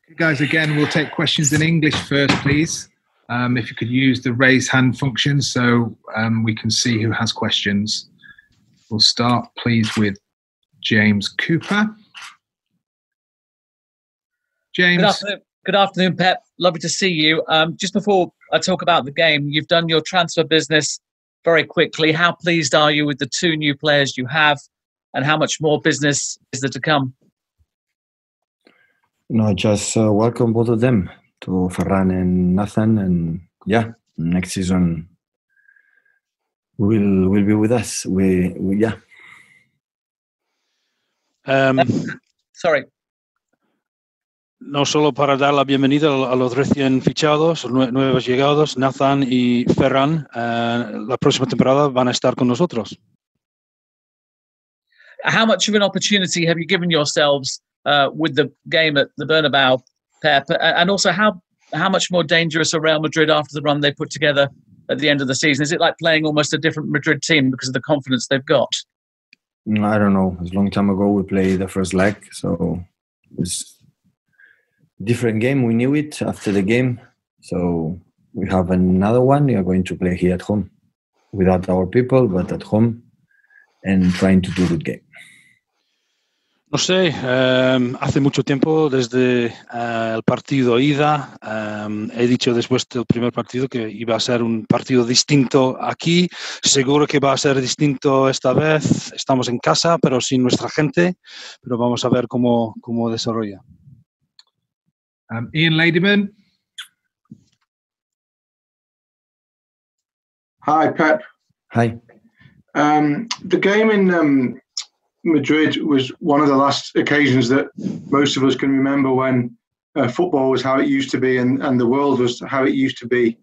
Okay, guys, again, we'll take questions in English first, please. If you could use the raise hand function so we can see who has questions. We'll start, please, with James Cooper. James. Good afternoon, Pep. Lovely to see you. Just before I talk about the game, you've done your transfer business very quickly. How pleased are you with the 2 new players you have, and how much more business is there to come? No, just welcome both of them, to Ferran and Nathan, and next season will be with us. Sorry. No solo para dar la bienvenida a los recién fichados, nuevos llegados, Nathan y Ferran, la próxima temporada van a estar con nosotros. How much of an opportunity have you given yourselves with the game at the Bernabeu, Pep? And also, how much more dangerous are Real Madrid after the run they put together at the end of the season? Is it like playing almost a different Madrid team because of the confidence they've got? I don't know. It's a long time ago we played the first leg, so it's different game. We knew it after the game, so we have another one. We are going to play here at home, without our people, but at home, and trying to do a good game. No sé, hace mucho tiempo desde el partido ida, he dicho después del primer partido que iba a ser un partido distinto aquí. Seguro que va a ser distinto esta vez. Estamos en casa, pero sin nuestra gente, pero vamos a ver cómo desarrolla. Ian Ladyman. Hi, Pep. Hi. The game in Madrid was one of the last occasions that most of us can remember when football was how it used to be and the world was how it used to be.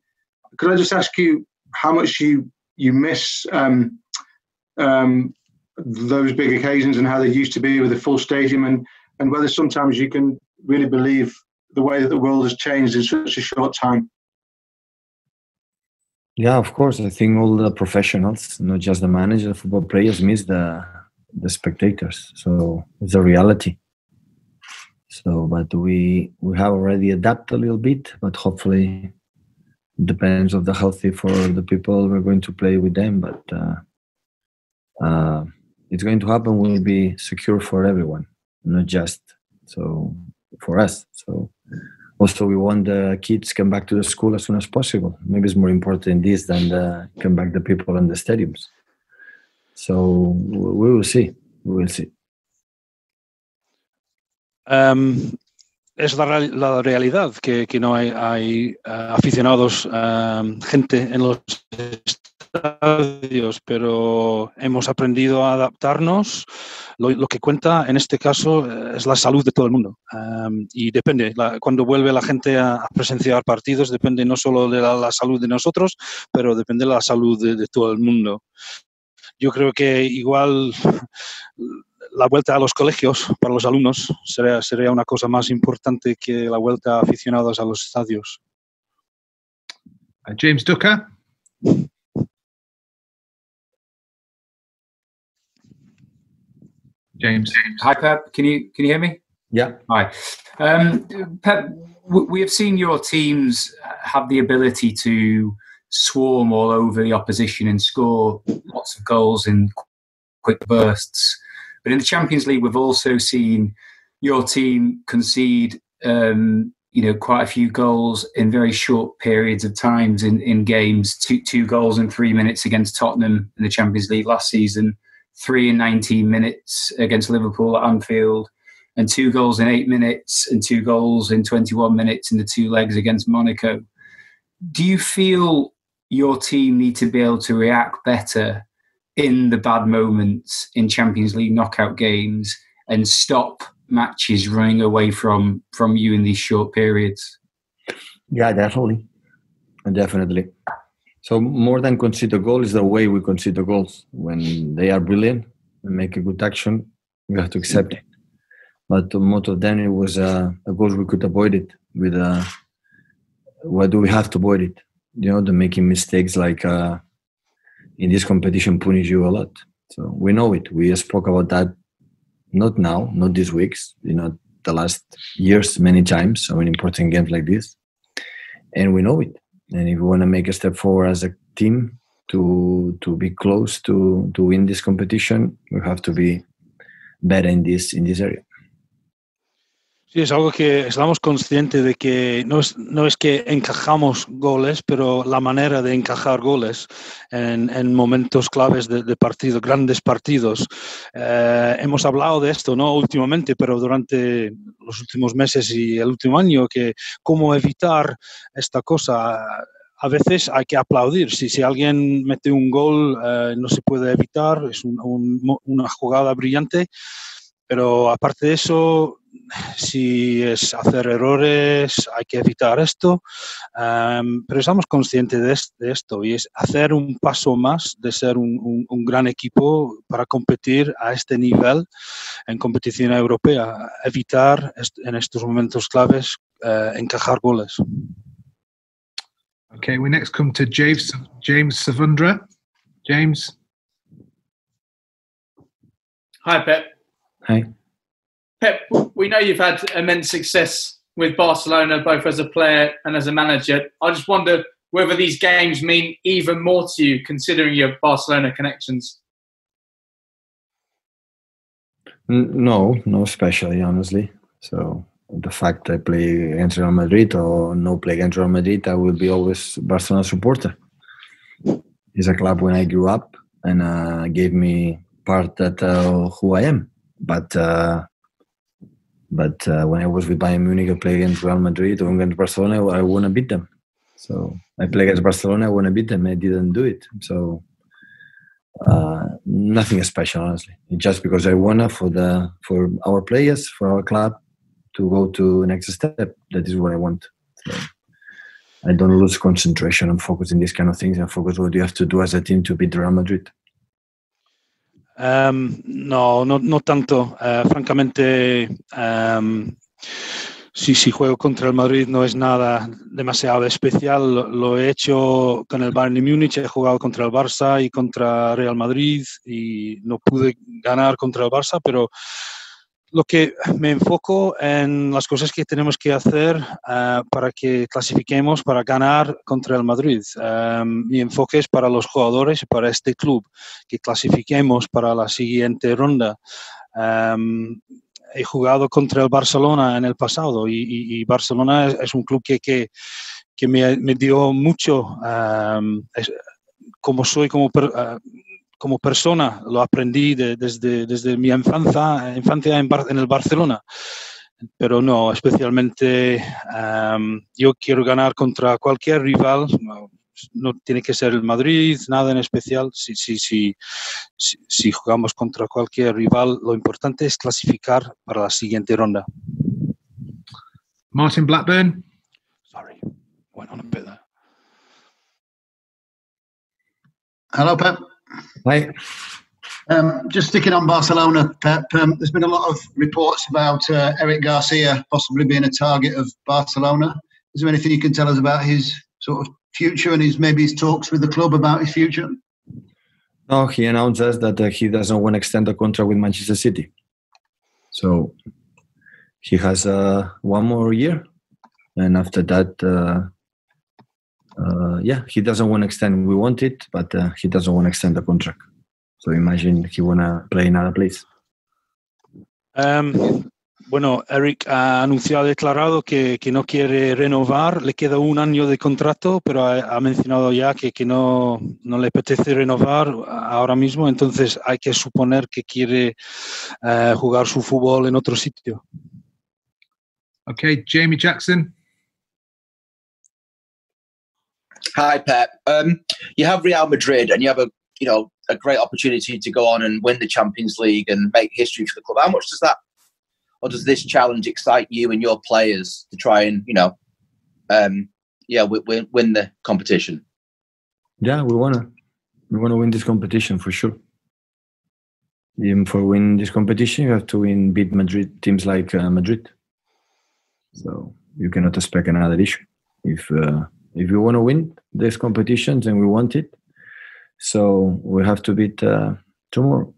Could I just ask you how much you miss those big occasions and how they used to be with a full stadium, and whether sometimes you can really believe the way that the world has changed in such a short time? Yeah, of course. I think all the professionals, not just the manager, football players, miss the spectators. So it's a reality. So, but we have already adapted a little bit, but hopefully it depends on the healthy for the people we're going to play with them. But it's going to happen. Will be secure for everyone, not just so for us. So also we want the kids come back to the school as soon as possible. Maybe it's more important this than come back the people in the stadiums. So we will see. We will see. Es la realidad que no hay aficionados, gente en los estadios, pero hemos aprendido a adaptarnos. Lo que cuenta en este caso es la salud de todo el mundo. Y depende, cuando vuelve la gente a presenciar partidos, depende no solo de la salud de nosotros, pero depende de la salud de todo el mundo. Yo creo que igual la vuelta a los colegios para los alumnos sería una cosa más importante que la vuelta a aficionados a los estadios. James Ducker. James. Hi, Pep. Can you hear me? Yeah. Hi. Pep, we have seen your teams have the ability to swarm all over the opposition and score lots of goals in quick bursts. But in the Champions League, we've also seen your team concede, quite a few goals in very short periods of times in games. Two goals in 3 minutes against Tottenham in the Champions League last season, 3 in 19 minutes against Liverpool at Anfield, and 2 goals in 8 minutes and 2 goals in 21 minutes in the 2 legs against Monaco. Do you feel your team need to be able to react better in the bad moments in Champions League knockout games and stop matches running away from you in these short periods? Yeah, definitely. So more than concede a goal is the way we concede the goals. When they are brilliant and make a good action, we have to accept it. But most of them, it was a goal we could avoid it with why do we have to avoid it? The making mistakes like in this competition punish you a lot. So we know it. We spoke about that, not now, not these weeks, the last years many times, so in important games like this, and we know it. And if we want to make a step forward as a team to be close to win this competition, we have to be better in this area. Sí, es algo que estamos conscientes de que no es que encajamos goles, pero la manera de encajar goles en momentos claves de partido, grandes partidos. Hemos hablado de esto, ¿no? Últimamente, pero durante los últimos meses y el último año, que cómo evitar esta cosa. A veces hay que aplaudir. Si alguien mete un gol, no se puede evitar, es una jugada brillante, pero aparte de eso, si es hacer errores, hay que evitar esto, pero estamos conscientes de esto y es hacer un paso más de ser un gran equipo para competir a este nivel en competición europea, evitar en estos momentos claves encajar goles. Okay, we next come to James Savundra. James. Hi, Pep. Hi. Pep, we know you've had immense success with Barcelona, both as a player and as a manager. I just wonder whether these games mean even more to you, considering your Barcelona connections. No, especially, honestly. So the fact I play against Real Madrid or no play against Real Madrid, I will be always Barcelona supporter. It's a club when I grew up and gave me part that who I am. But when I was with Bayern Munich, I played against Real Madrid or against Barcelona, I want to beat them. So I play against Barcelona, I want to beat them. I didn't do it. So nothing special, honestly. Just because I want to for our players, for our club, to go to next step. That is what I want. So I don't lose concentration and focus in these kind of things. I focus what you have to do as a team to beat Real Madrid. No tanto. Francamente, si juego contra el Madrid no es nada demasiado especial. Lo he hecho con el Bayern Múnich, he jugado contra el Barça y contra Real Madrid y no pude ganar contra el Barça, pero lo que me enfoco en las cosas que tenemos que hacer para que clasifiquemos para ganar contra el Madrid. Mi enfoque es para los jugadores y para este club, que clasifiquemos para la siguiente ronda. He jugado contra el Barcelona en el pasado y Barcelona es un club que me dio mucho. Como soy como persona, lo aprendí desde mi infancia en el Barcelona. Pero no, especialmente yo quiero ganar contra cualquier rival. No tiene que ser el Madrid, nada en especial. Si jugamos contra cualquier rival, lo importante es clasificar para la siguiente ronda. Martin Blackburn. Sorry, went on a bit there. Hello, Pep. Hi. Just sticking on Barcelona, Pep, there's been a lot of reports about Eric Garcia possibly being a target of Barcelona. Is there anything you can tell us about his sort of future and his talks with the club about his future? No, he announced us that he doesn't want to extend the contract with Manchester City. So he has 1 more year. And after that, he doesn't want to extend. We want it, but he doesn't want to extend the contract. So imagine he want to play in another place. Bueno, Eric ha declarado que no quiere renovar, le queda 1 año de contrato, pero ha mencionado ya que no le apetece renovar ahora mismo, entonces hay que suponer que quiere jugar su fútbol en otro sitio. Okay, Jamie Jackson. Hi, Pep. You have Real Madrid and you have a great opportunity to go on and win the Champions League and make history for the club. How much does this challenge excite you and your players to try and, win the competition? Yeah, we wanna win this competition for sure. Even for winning this competition, you have to beat Madrid, teams like Madrid. So you cannot expect another issue. If you want to win these competitions and we want it, so we have to beat tomorrow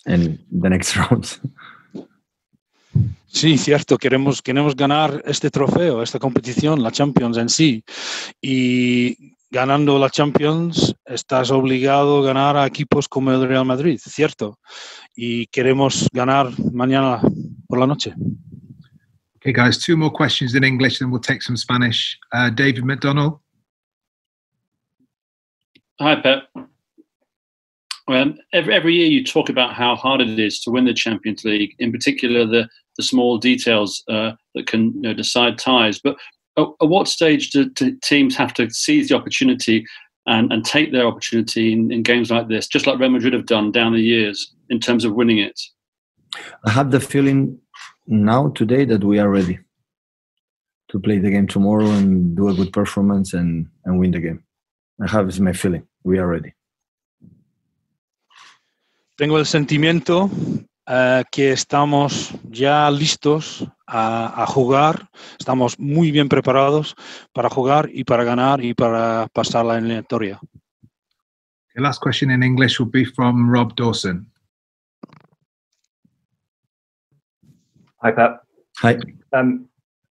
and the next rounds. Sí, cierto, queremos ganar este trofeo, esta competición, la Champions en sí. Y ganando la Champions estás obligado a ganar a equipos como el Real Madrid, cierto. Y queremos ganar mañana por la noche. Okay, guys, 2 more questions in English, then we'll take some Spanish. David McDonnell. Hi, Pep. Every year you talk about how hard it is to win the Champions League, in particular the small details that can decide ties. But at what stage do teams have to seize the opportunity and take their opportunity in games like this, just like Real Madrid have done down the years in terms of winning it? I have the feeling now, today, that we are ready to play the game tomorrow and do a good performance and win the game. It's my feeling. We are ready. Tengo el sentimiento que estamos ya listos a jugar, estamos muy bien preparados para jugar y para ganar y para pasar la eliminatoria. The last question in English will be from Rob Dawson. Hi, Pep. Hi.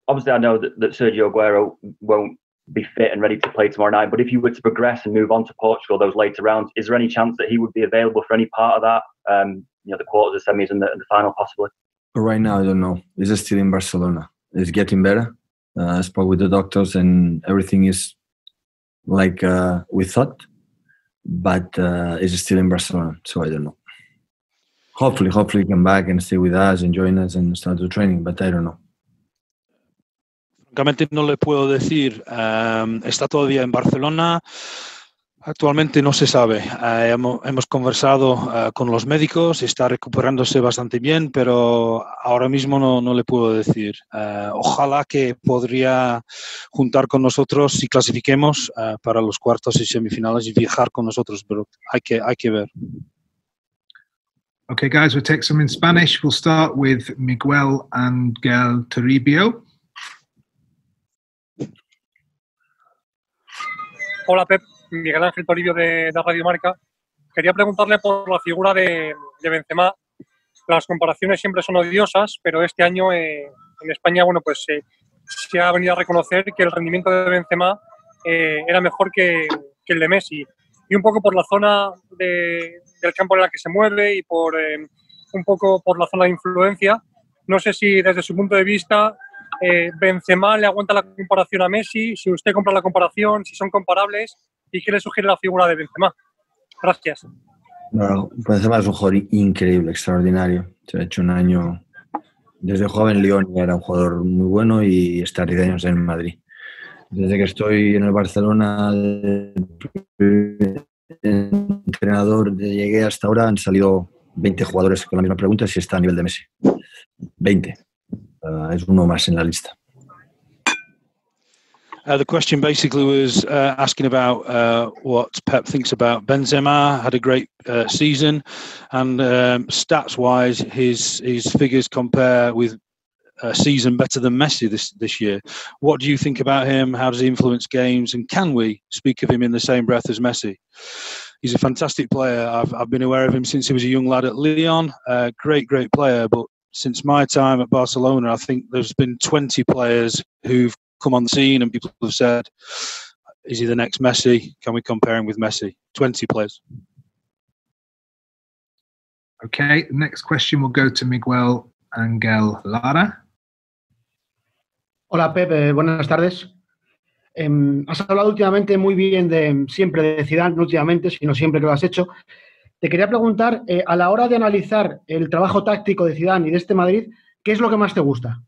Obviously, I know that Sergio Aguero won't be fit and ready to play tomorrow night, but if you were to progress and move on to Portugal, those later rounds, is there any chance that he would be available for any part of that? The quarters, the semis, and the final, possibly? Right now, I don't know. He's still in Barcelona. It's getting better. I spoke with the doctors, and everything is like we thought, but he's still in Barcelona, so I don't know. Hopefully he come back and stay with us and join us and start the training, but I don't know. Francamente no le puedo decir. Está todavía en Barcelona. Actualmente no se sabe. Hemos conversado con los médicos, está recuperándose bastante bien, pero ahora mismo no le puedo decir. Ojalá que podría juntar con nosotros si clasifiquemos para los cuartos y semifinales y viajar con nosotros, pero hay que ver. Okay, guys, we'll take some in Spanish. We'll start with Miguel Angel Toribio. Hola, Pep. Miguel Ángel Toribio de Radio Marca. Quería preguntarle por la figura de Benzema. Las comparaciones siempre son odiosas, pero este año en España, se ha venido a reconocer que el rendimiento de Benzema era mejor que el de Messi. Y un poco por la zona del campo en la que se mueve y un poco por la zona de influencia. No sé si desde su punto de vista Benzema le aguanta la comparación a Messi, si usted compra la comparación, si son comparables y qué le sugiere la figura de Benzema. Gracias. No, Benzema es un jugador increíble, extraordinario. Se ha hecho un año desde joven. Lyon era un jugador muy bueno y está 10 años en Madrid. Desde que estoy en el Barcelona, entrenador, llegué hasta ahora, han salido 20 jugadores con la misma pregunta si está a nivel de Messi. 20. Es uno más en la lista. The question basically was asking about what Pep thinks about Benzema. Had a great season, and stats-wise, his figures compare with a season better than Messi this year. What do you think about him? How does he influence games? And can we speak of him in the same breath as Messi? He's a fantastic player. I've been aware of him since he was a young lad at Lyon. Great player. But since my time at Barcelona, I think there's been 20 players who've come on the scene and people have said, is he the next Messi? Can we compare him with Messi? 20 players. Okay, next question will go to Miguel Angel Lara. Hola, Pep, buenas tardes. Has hablado últimamente muy bien siempre de Zidane, no últimamente, sino siempre que lo has hecho. Te quería preguntar, a la hora de analizar el trabajo táctico de Zidane y de este Madrid, ¿qué es lo que más te gusta?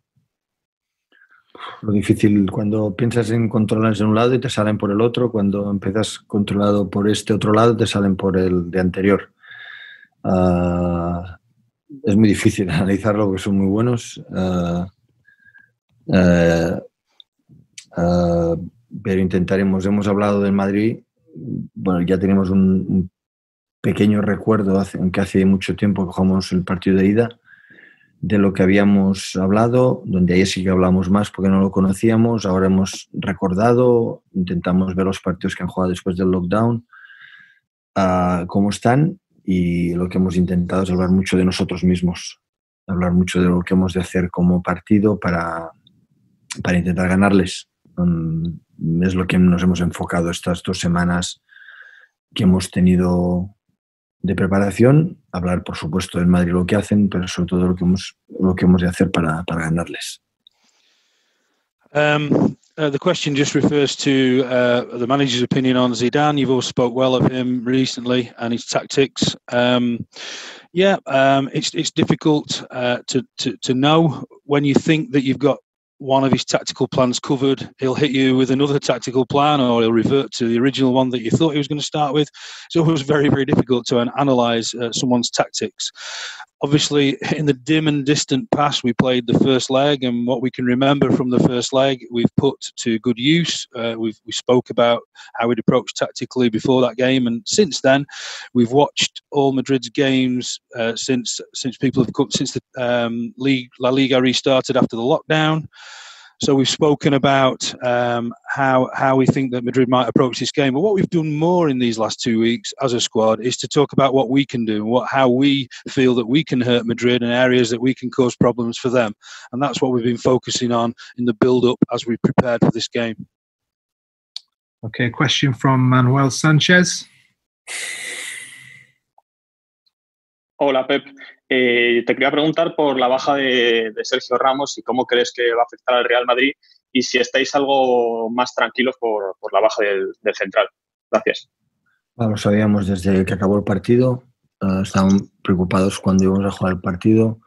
Lo difícil, cuando piensas en controlarse de un lado y te salen por el otro, cuando empiezas controlado por este otro lado, te salen por el de anterior. Es muy difícil analizarlo porque son muy buenos. Pero intentaremos. Hemos hablado del Madrid. Bueno, ya tenemos un pequeño recuerdo, aunque hace mucho tiempo que jugamos el partido de ida, de lo que habíamos hablado, donde ahí sí que hablamos más porque no lo conocíamos. Ahora hemos recordado, intentamos ver los partidos que han jugado después del lockdown, cómo están, y lo que hemos intentado es hablar mucho de nosotros mismos. hablar mucho de lo que hemos de hacer como partido para intentar ganarles. Es lo que nos hemos enfocado estas 2 semanas que hemos tenido de preparación, hablar por supuesto del Madrid lo que hacen, pero sobre todo lo que hemos de hacer para ganarles. The question just refers to the manager's opinion on Zidane. You've all spoke well of him recently and his tactics. It's difficult to know when you think that you've got one of his tactical plans covered. He'll hit you with another tactical plan, or he'll revert to the original one that you thought he was going to start with. So it was very, very difficult to analyse someone's tactics. Obviously, in the dim and distant past, we played the first leg, and what we can remember from the first leg, we've put to good use. We spoke about how we'd approached tactically before that game, and since then, we've watched all Madrid's games since people have come, since the La Liga restarted after the lockdown. So we've spoken about how we think that Madrid might approach this game. But what we've done more in these last 2 weeks as a squad is to talk about what we can do and how we feel that we can hurt Madrid and areas that we can cause problems for them. And that's what we've been focusing on in the build-up as we prepared for this game. Okay, question from Manuel Sanchez. Hola, Pep. Te quería preguntar por la baja de Sergio Ramos y cómo crees que va a afectar al Real Madrid y si estáis algo más tranquilos por la baja del central. Gracias. Lo sabíamos desde que acabó el partido. Estaban preocupados cuando íbamos a jugar el partido.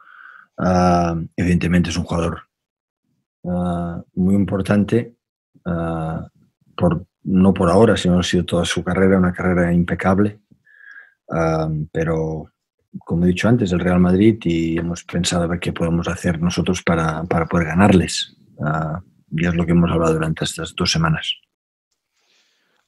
Evidentemente es un jugador muy importante, no por ahora, sino ha sido toda su carrera, una carrera impecable. Pero como he dicho antes, el Real Madrid, y hemos pensado a ver qué podemos hacer nosotros para poder ganarles. Y es lo que hemos hablado durante estas 2 semanas.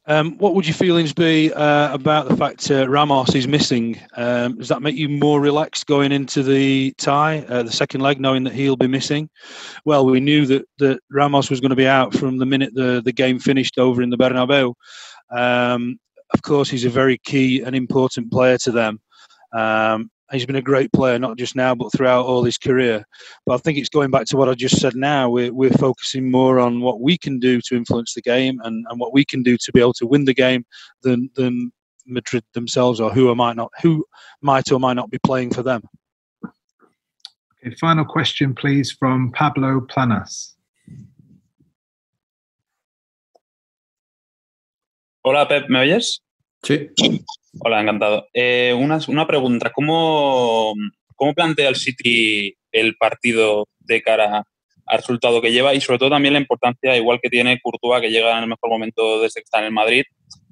What would your feelings be about the fact Ramos is missing? Does that make you more relaxed going into the tie, the second leg, knowing that he'll be missing? Well, we knew that Ramos was going to be out from the minute the game finished over in the Bernabeu. Of course, he's a very key and important player to them. He's been a great player, not just now, but throughout all his career. But I think it's going back to what I just said now. We're focusing more on what we can do to influence the game and what we can do to be able to win the game than Madrid themselves or who might or might not be playing for them. Okay, final question, please, from Pablo Planas. Hola, Pep, ¿me oyes? Sí. Hola, encantado. Una pregunta. ¿Cómo plantea el City el partido de cara al resultado que lleva y sobre todo también la importancia, igual que tiene Courtois, que llega en el mejor momento desde que está en el Madrid?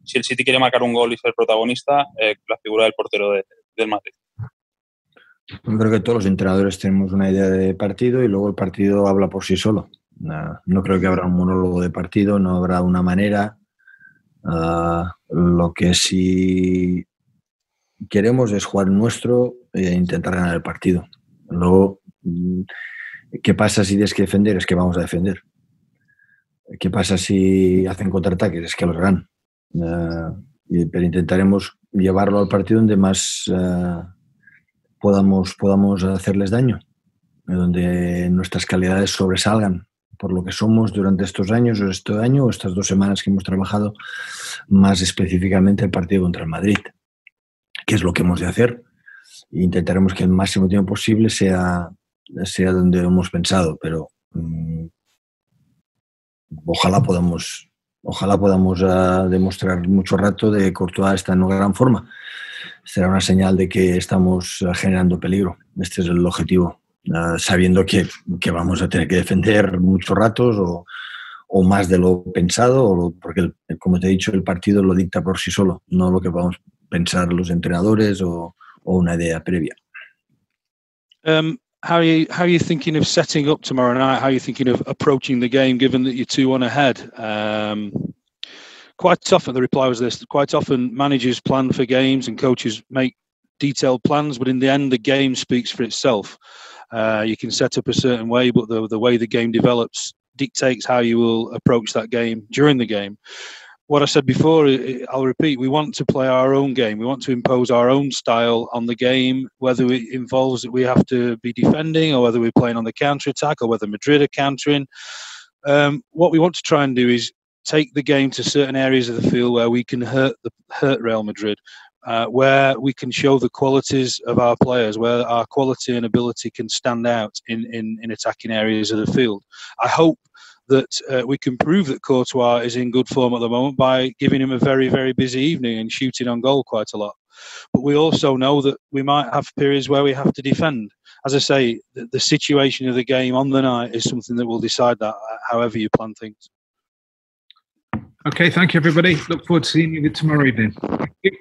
Si el City quiere marcar un gol y ser protagonista, la figura del portero del Madrid. Yo creo que todos los entrenadores tenemos una idea de partido y luego el partido habla por sí solo. No creo que habrá un monólogo de partido, no habrá una manera. Lo que sí queremos es jugar nuestro e intentar ganar el partido. Luego, ¿qué pasa si tienes que defender? Es que vamos a defender. ¿Qué pasa si hacen contraataques? Es que los ganan. Pero intentaremos llevarlo al partido donde más podamos hacerles daño, donde nuestras calidades sobresalgan por lo que somos durante estos años, o este año, o estas 2 semanas que hemos trabajado, más específicamente el partido contra el Madrid, que es lo que hemos de hacer. Intentaremos que el máximo tiempo posible sea donde hemos pensado, pero ojalá podamos demostrar mucho rato de que Courtois está en una gran forma. Será una señal de que estamos generando peligro. Este es el objetivo. Sabiendo que vamos a tener que defender muchos ratos o más de lo pensado, porque, como te he dicho, el partido lo dicta por sí solo, no lo que vamos a pensar los entrenadores o una idea previa. How are you thinking of setting up tomorrow night? How are you thinking of approaching the game, given that you're 2-1 ahead? Quite often, the reply was this: quite often managers plan for games and coaches make detailed plans, but in the end, the game speaks for itself. You can set up a certain way, but the way the game develops dictates how you will approach that game during the game. what I said before, I'll repeat. We want to play our own game. We want to impose our own style on the game, whether it involves that we have to be defending or whether we're playing on the counter-attack or whether Madrid are countering. What we want to try and do is take the game to certain areas of the field where we can hurt Real Madrid, where we can show the qualities of our players, where our quality and ability can stand out in attacking areas of the field. I hope that we can prove that Courtois is in good form at the moment by giving him a very, very busy evening and shooting on goal quite a lot. But we also know that we might have periods where we have to defend. As I say, the situation of the game on the night is something that will decide that, however you plan things. Okay, thank you, everybody. Look forward to seeing you tomorrow evening. Thank you.